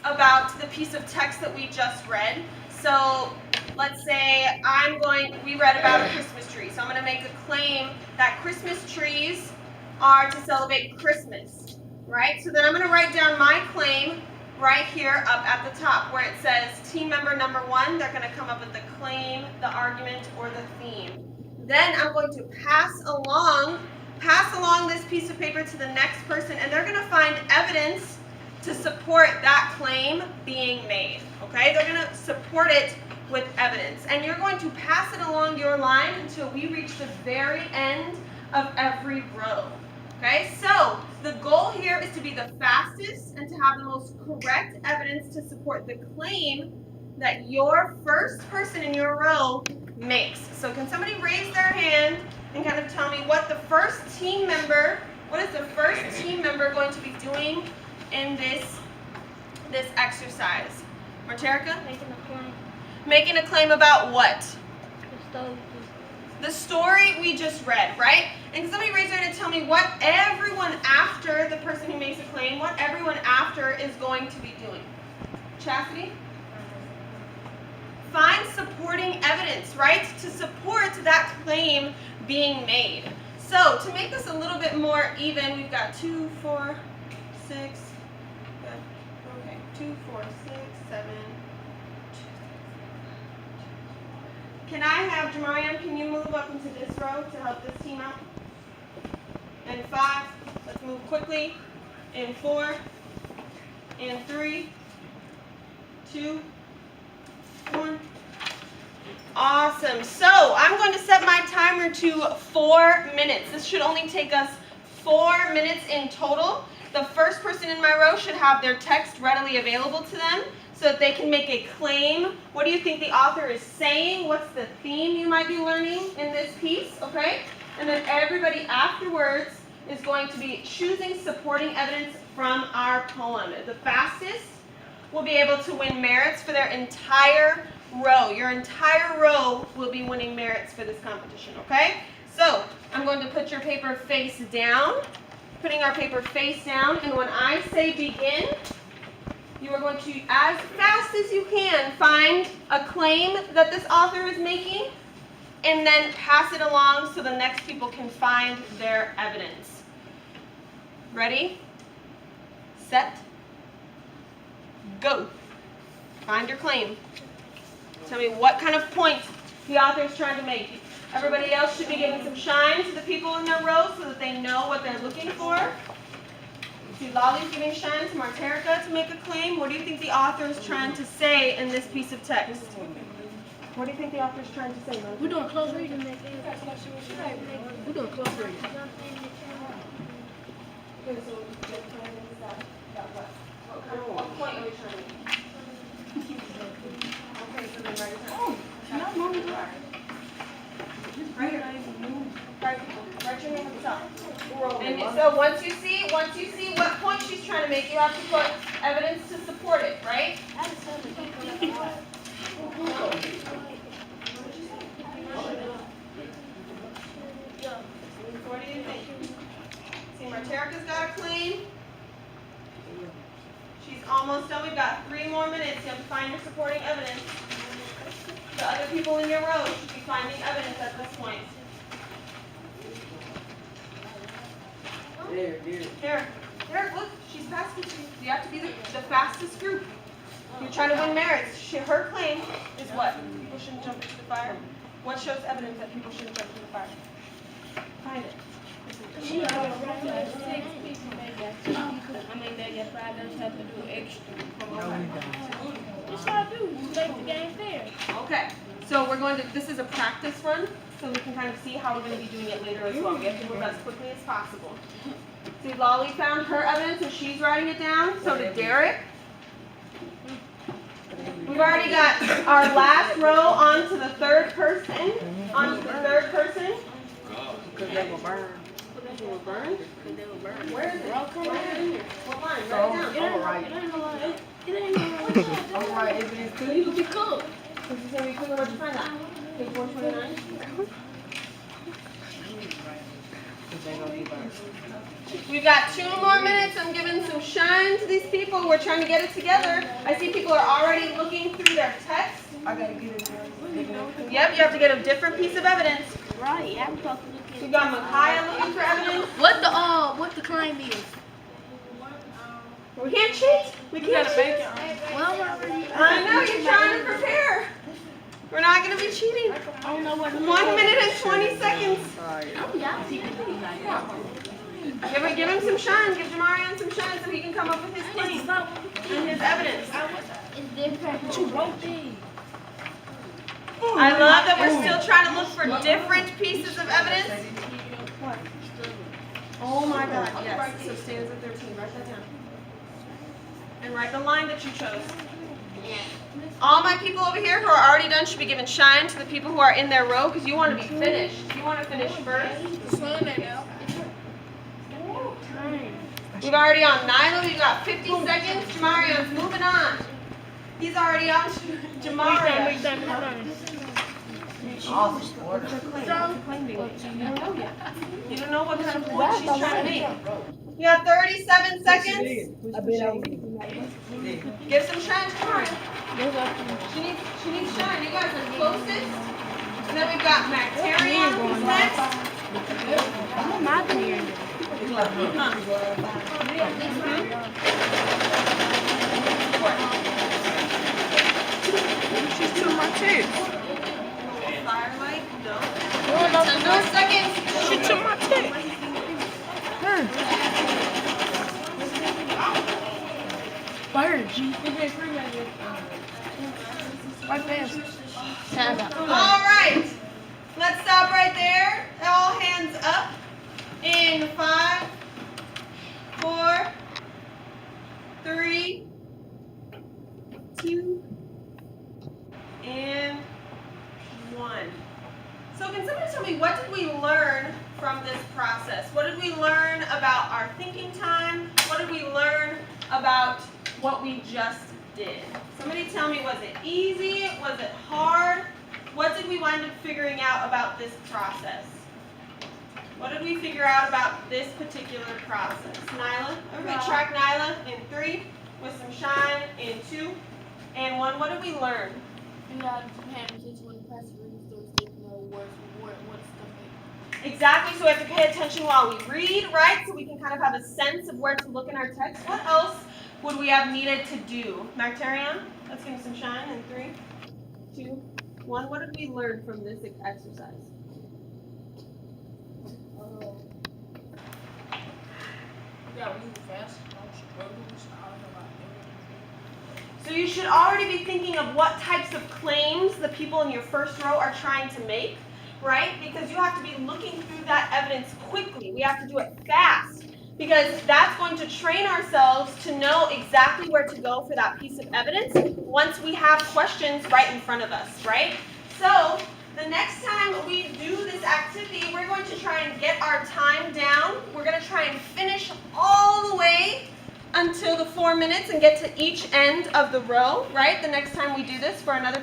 about the piece of text that we just read. So let's say we read about a Christmas tree. So I'm going to make a claim that Christmas trees are to celebrate Christmas, right? So then I'm going to write down my claim right here up at the top where it says team member number 1. They're going to come up with the claim, the argument, or the theme. Then I'm going to pass along this piece of paper to the next person, and they're going to find evidence to support that claim being made, okay? They're going to support it with evidence, and you're going to pass it along your line until we reach the very end of every row, okay? So the goal here is to be the fastest and to have the most correct evidence to support the claim that your first person in your row makes. So can somebody raise their hand and kind of tell me what is the first team member going to be doing in this exercise? Marterica? Making a claim. Making a claim about what? The story. The story we just read, right? And can somebody raise their hand and tell me what everyone after the person who makes a claim, what everyone after is going to be doing? Chastity? Find supporting evidence, right? To support that claim being made. So to make this a little bit more even, we've got 2, 4, 6, okay, 2, 4, 6, 7. Can I have Jamarian, can you move up into this row to help this team out? And 5, let's move quickly. And 4, and 3, 2, 1. Awesome. So I'm going to set my timer to 4 minutes. This should only take us 4 minutes in total. The first person in my row should have their text readily available to them so that they can make a claim. What do you think the author is saying? What's the theme you might be learning in this piece? Okay? And then everybody afterwards is going to be choosing supporting evidence from our poem. The fastest will be able to win merits for their entire row. Your entire row will be winning merits for this competition, okay? So I'm going to put your paper face down, putting our paper face down, and when I say begin, you are going to, as fast as you can, find a claim that this author is making, and then pass it along so the next people can find their evidence. Ready? Set. Go. Find your claim. Tell me what kind of point the author is trying to make. Everybody else should be giving some shine to the people in their row so that they know what they're looking for. See, Lolly's giving shine to Marterica to make a claim. What do you think the author is trying to say in this piece of text? What do you think the author is trying to say, Marterica? We're doing close reading. We're doing close reading. Okay, so what point are we trying to make? Okay, so then write it down. Write your name at the top. And so once you see what point she's trying to make, you have to put evidence to support it, right? What do you think? See, Marterica's got a claim. She's almost done. We've got 3 more minutes. You have to find your supporting evidence. The other people in your row should be finding evidence at this point. Here, look, she's fast. You have to be the fastest group. You're trying to win merits. Her claim is what? People shouldn't jump into the fire. What shows evidence that people shouldn't jump into the fire? Find it. They get five dollars have to do extra. Yes, I do. Make the game fair. Okay. So we're going to, this is a practice run, so we can kind of see how we're going to be doing it later as well. We have to move as quickly as possible. See, Lolly found her evidence, and she's writing it down. So did Derek. We've already got our last row on to the third person. Because they will burn. They were burned? Where is it? What line? Write it down. It ain't no All right, evidence You can be cool. This is going to be quicker. Where'd you find that? Page 129? Because they gonna be burned. We've got 2 more minutes. I'm giving some shine to these people. We're trying to get it together. I see people are already looking through their text. I gotta get it. Yep, you have to get a different piece of evidence. Right, yeah, I'm talking to We've got Micaiah looking for evidence. what the claim is. We can't cheat. We can't cheat. Well, I know you're trying to prepare. We're not going to be cheating. I don't know what 1 minute and 20 seconds. Give him some shine. Give Jamarian some shine so he can come up with his claim and his evidence. It's different. But you wrote these. I love that we're still trying to look for different pieces of evidence. Oh my God, yes. So stanza 13, write that down. And write the line that you chose. All my people over here who are already done should be given shine to the people who are in their row because you want to be finished. You want to finish first. We've already on Nyla. We've got 50 seconds. Jamarion's moving on. He's already on Jamaria. You don't know what kind of point she's trying to make. You have 37 seconds. Give some shine to Jamaria. She needs shine. You guys are closest. And then we've got Mactarion who's next. I'm not here. She's too much too. Firelight, no. 10 more seconds. She's too much too. Fire, G. Right fast. All right. Let's stop right there. All hands up. In 5, 4, 3, 2, and 1. So can somebody tell me, what did we learn from this process? What did we learn about our thinking time? What did we learn about what we just did? Somebody tell me, was it easy? Was it hard? What did we wind up figuring out about this process? What did we figure out about this particular process? Nyla? Everybody track Nyla in 3 with some shine in 2 and 1. What did we learn? You got to pay attention when the pastor reads those things, know what stuff is. Exactly, so we have to pay attention while we read, right? So we can kind of have a sense of where to look in our text. What else would we have needed to do? Mactarion, let's give him some shine in 3, 2, 1. What did we learn from this exercise? So you should already be thinking of what types of claims the people in your first row are trying to make, right? Because you have to be looking through that evidence quickly. We have to do it fast because that's going to train ourselves to know exactly where to go for that piece of evidence once we have questions right in front of us, right? So the next time we do this activity, we're going to try and get our time down. We're going to try and finish all the way until the 4 minutes and get to each end of the row, right? The next time we do this for another